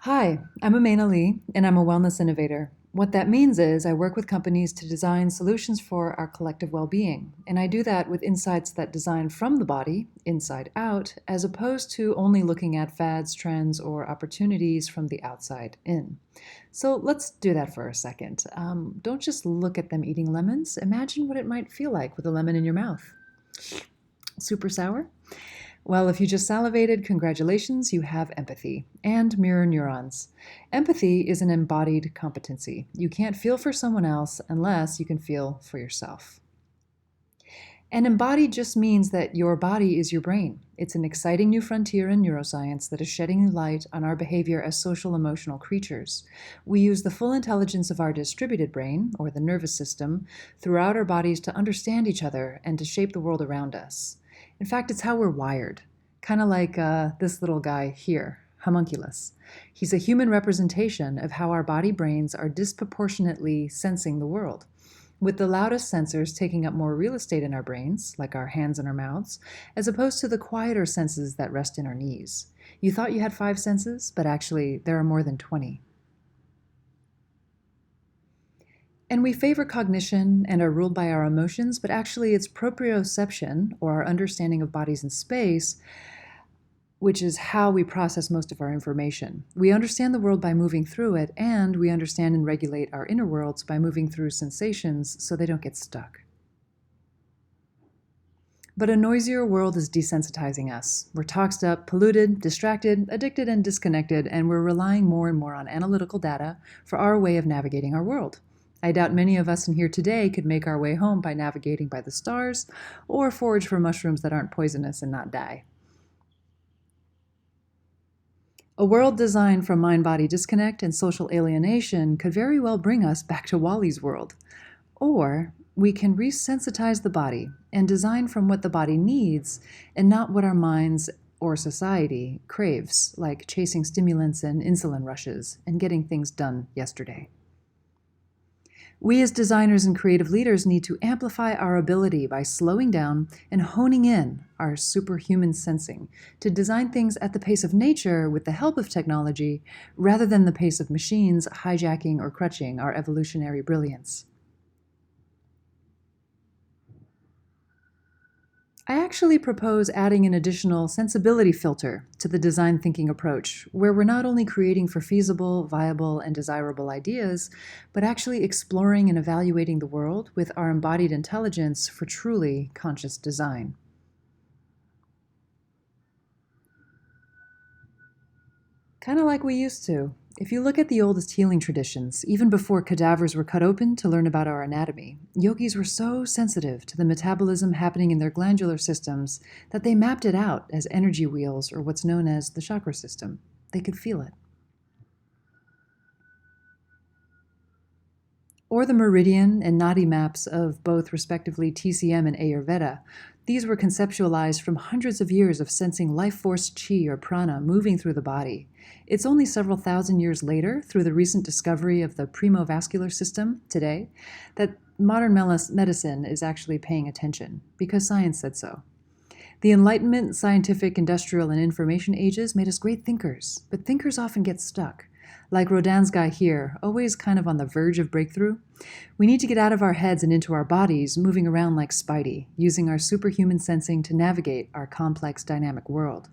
Hi, I'm Amena Lee, and I'm a wellness innovator. What that means is I work with companies to design solutions for our collective well being, and I do that with insights that design from the body, inside out, as opposed to only looking at fads, trends, or opportunities from the outside in. So let's do that for a second. Don't just look at them eating lemons, imagine what it might feel like with a lemon in your mouth. Super sour? Well, if you just salivated, congratulations, you have empathy and mirror neurons. Empathy is an embodied competency. You can't feel for someone else unless you can feel for yourself. And embodied just means that your body is your brain. It's an exciting new frontier in neuroscience that is shedding light on our behavior as social emotional creatures. We use the full intelligence of our distributed brain, or the nervous system, throughout our bodies to understand each other and to shape the world around us. In fact, it's how we're wired, kind of like this little guy here, homunculus. He's a human representation of how our body brains are disproportionately sensing the world, with the loudest sensors taking up more real estate in our brains, like our hands and our mouths, as opposed to the quieter senses that rest in our knees. You thought you had 5 senses, but actually there are more than 20. And we favor cognition and are ruled by our emotions, but actually it's proprioception, or our understanding of bodies in space, which is how we process most of our information. We understand the world by moving through it, and we understand and regulate our inner worlds by moving through sensations so they don't get stuck. But a noisier world is desensitizing us. We're toxed up, polluted, distracted, addicted, and disconnected, and we're relying more and more on analytical data for our way of navigating our world. I doubt many of us in here today could make our way home by navigating by the stars or forage for mushrooms that aren't poisonous and not die. A world designed from mind-body disconnect and social alienation could very well bring us back to Wally's world. Or we can resensitize the body and design from what the body needs and not what our minds or society craves, like chasing stimulants and insulin rushes and getting things done yesterday. We as designers and creative leaders need to amplify our ability by slowing down and honing in our superhuman sensing to design things at the pace of nature with the help of technology rather than the pace of machines hijacking or crutching our evolutionary brilliance. I actually propose adding an additional sensibility filter to the design thinking approach, where we're not only creating for feasible, viable, and desirable ideas, but actually exploring and evaluating the world with our embodied intelligence for truly conscious design. Kind of like we used to. If you look at the oldest healing traditions, even before cadavers were cut open to learn about our anatomy, yogis were so sensitive to the metabolism happening in their glandular systems that they mapped it out as energy wheels, or what's known as the chakra system. They could feel it. Or the meridian and nadi maps of both respectively TCM and Ayurveda. These were conceptualized from hundreds of years of sensing life force chi or prana moving through the body. It's only several thousand years later, through the recent discovery of the premovascular system today, that modern medicine is actually paying attention, because science said so. The Enlightenment, scientific, industrial, and information ages made us great thinkers, but thinkers often get stuck. Like Rodin's guy here, always kind of on the verge of breakthrough. We need to get out of our heads and into our bodies, moving around like Spidey, using our superhuman sensing to navigate our complex, dynamic world.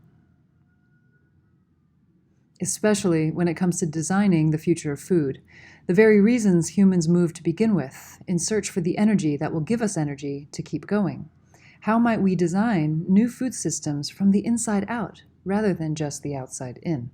Especially when it comes to designing the future of food, the very reasons humans moved to begin with, in search for the energy that will give us energy to keep going. How might we design new food systems from the inside out, rather than just the outside in?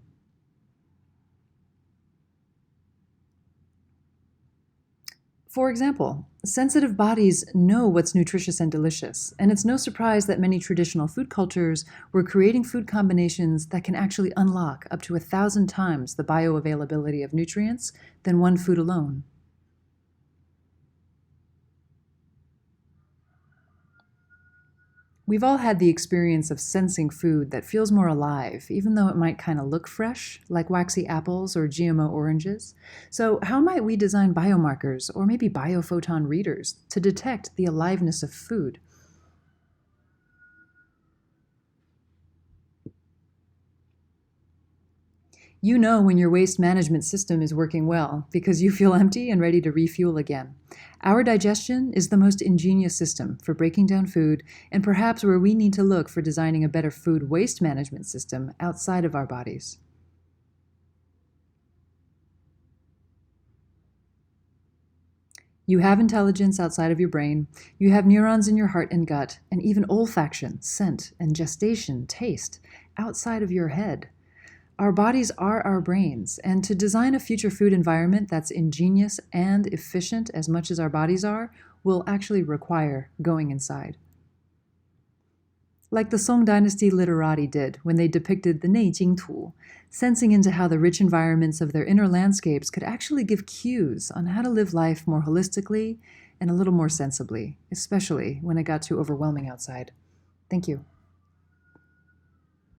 For example, sensitive bodies know what's nutritious and delicious, and it's no surprise that many traditional food cultures were creating food combinations that can actually unlock up to 1,000 times the bioavailability of nutrients than one food alone. We've all had the experience of sensing food that feels more alive, even though it might kind of look fresh, like waxy apples or GMO oranges. So how might we design biomarkers or maybe biophoton readers to detect the aliveness of food? You know when your waste management system is working well because you feel empty and ready to refuel again. Our digestion is the most ingenious system for breaking down food, and perhaps where we need to look for designing a better food waste management system outside of our bodies. You have intelligence outside of your brain. You have neurons in your heart and gut, and even olfaction, scent, and gestation, taste, outside of your head. Our bodies are our brains, and to design a future food environment that's ingenious and efficient as much as our bodies are will actually require going inside. Like the Song Dynasty literati did when they depicted the Neijing Tu, sensing into how the rich environments of their inner landscapes could actually give cues on how to live life more holistically and a little more sensibly, especially when it got too overwhelming outside. Thank you.